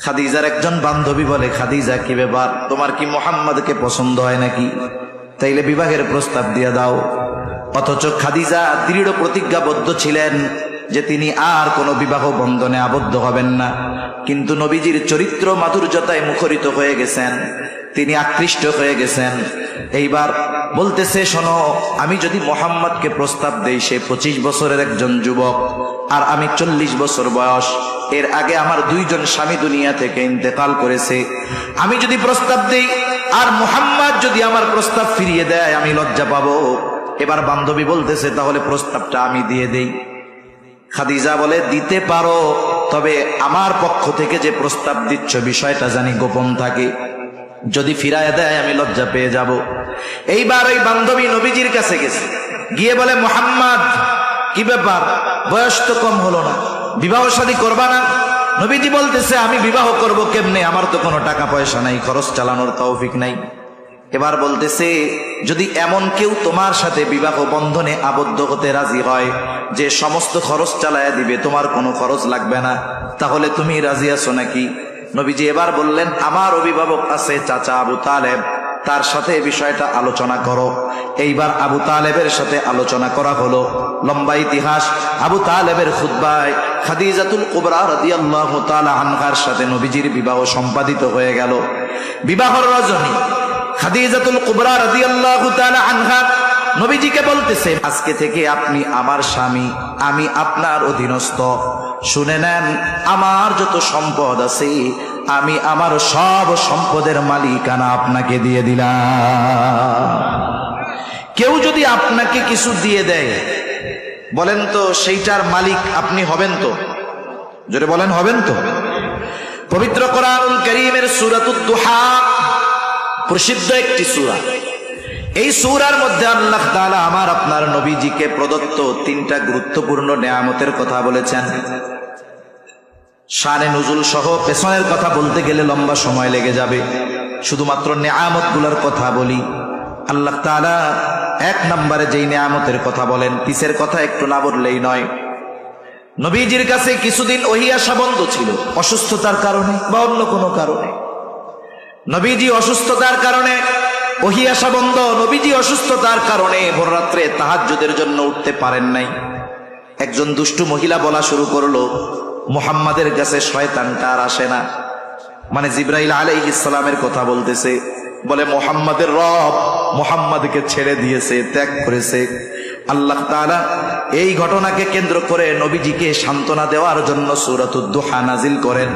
খাদিজার একজন বান্ধবী বলে, খাদিজা কি ব্যাপার, তোমার কি মুহাম্মদকে পছন্দ হয় নাকি? তাইলে বিবাহের প্রস্তাব দিয়ে দাও। অথচ খাদিজা দৃঢ় প্রতিজ্ঞাবদ্ধ ছিলেন যে তিনি আর কোনো বিবাহ বন্ধনে আবদ্ধ হবেন না। কিন্তু নবীজির চরিত্র মাধুর্যতায় মুখরিত হয়ে গেছেন, তিনি আকৃষ্ট হয়ে গেছেন। এইবার বলতেছে, শোনো, আমি যদি মুহাম্মদকে প্রস্তাব দেই, সে 25 বছরের একজন যুবক আর আমি 40 বছর বয়স, এর আগে আমার 2 জন স্বামী দুনিয়া থেকে ইন্তেকাল করেছে। আমি যদি প্রস্তাব দেই আর মুহাম্মদ যদি আমার প্রস্তাব ফিরিয়ে দেয়, আমি লজ্জা পাবো। এবার বান্ধবী বলতেছে, তাহলে প্রস্তাবটা আমি দিয়ে দেই। খাদিজা বলে, দিতে পারো, তবে আমার পক্ষ থেকে যে প্রস্তাব দিচ্ছ বিষয়টা জানি গোপন থাকে, যদি ফিরায় দেয় আমি লজ্জা পেয়ে যাব। এইবার ওই বান্ধবী নবীজির কাছে গেছে, গিয়ে বলে, মুহাম্মদ কি ব্যাপার, বয়স তো কম হলো না, বিবাহ শাদী করবা না? নবীজি বলতেছে, আমি বিবাহ করব কেমনে, আমার তো কোনো টাকা পয়সা নাই, খরচ চালানোর তৌফিক নাই। এবার বলতেছে, যদি এমন কেউ তোমার সাথে বিবাহ বন্ধনে আবদ্ধ হতে রাজি হয় যে সমস্ত খরচ চালায়া দিবে, তোমার কোনো খরচ লাগবে না, তাহলে তুমি রাজি আছো নাকি? নবীজি এবার বললেন, আমার অভিভাবক আছে চাচা আবু তালেব, তার সাথে বিষয়টা আলোচনা করো। এইবার আবু তালেবের সাথে আলোচনা করা হলো। লম্বা ইতিহাস। আবু তালেবের খুতবায় খাদিজাতুল কুবরা রাদিয়াল্লাহু তাআলা আনহার সাথে নবীজির বিবাহ সম্পাদিত হয়ে গেল। বিবাহর রজনী খাদিজাতুল কুবরা রাদিয়াল্লাহু তাআলা আনহা নবীজিকে বলতেছে, আজকে থেকে আপনি আমার স্বামী, আমি আপনার অধীনস্থ। শুনে নেন, আমার যত সম্পদ আছে আমি আমার সব সম্পদের মালিকানা আপনাকে দিয়ে দিলাম। কেউ যদি আপনাকে কিছু দিয়ে দেয়, বলেন তো সেইটার মালিক আপনি হবেন তো? জোরে বলেন, হবেন তো? পবিত্র কোরআনুল কারীমের সূরাতুদ দুহা প্রসিদ্ধ একটি সূরা। এই সূরার মধ্যে আল্লাহ তাআলা আমার আপনার নবীজিকে প্রদত্ত 3টা গুরুত্বপূর্ণ নেয়ামতের কথা বলেছেন। শানে নুজুল সহ পেছনের কথা বলতে গেলে লম্বা সময় লেগে যাবে, শুধুমাত্র নেয়ামতগুলোর কথা বলি। আল্লাহ তাআলা 1 নম্বরে যেই নেয়ামতের কথা বলেন, পিছের কথা একটু না বললেই নয়। নবীজির কাছে কিছুদিন ওহী আসা বন্ধ ছিল, অসুস্থতার কারণে বা অন্য কোনো কারণে। নবীজি অসুস্থতার কারণে ওহী আসা বন্ধ। নবীজি অসুস্থতার কারণে ভোর রাত্রে তাহাজ্জুদের জন্য উঠতে পারেন নাই। একজন দুষ্টু মহিলা বলা শুরু করলো, মুহাম্মাদের কাছে শয়তানটা আর আসে না। মানে জিবরাইল আলাইহিস সালামের কথা বলতেছে। বলে, মুহাম্মাদের রব মুহাম্মাদকে ছেড়ে দিয়েছে, ত্যাগ করেছে। আল্লাহ তাআলা এই ঘটনাকে কেন্দ্র করে নবীজিকে সান্ত্বনা দেওয়ার জন্য সূরাতুদ দুহা নাজিল করেন।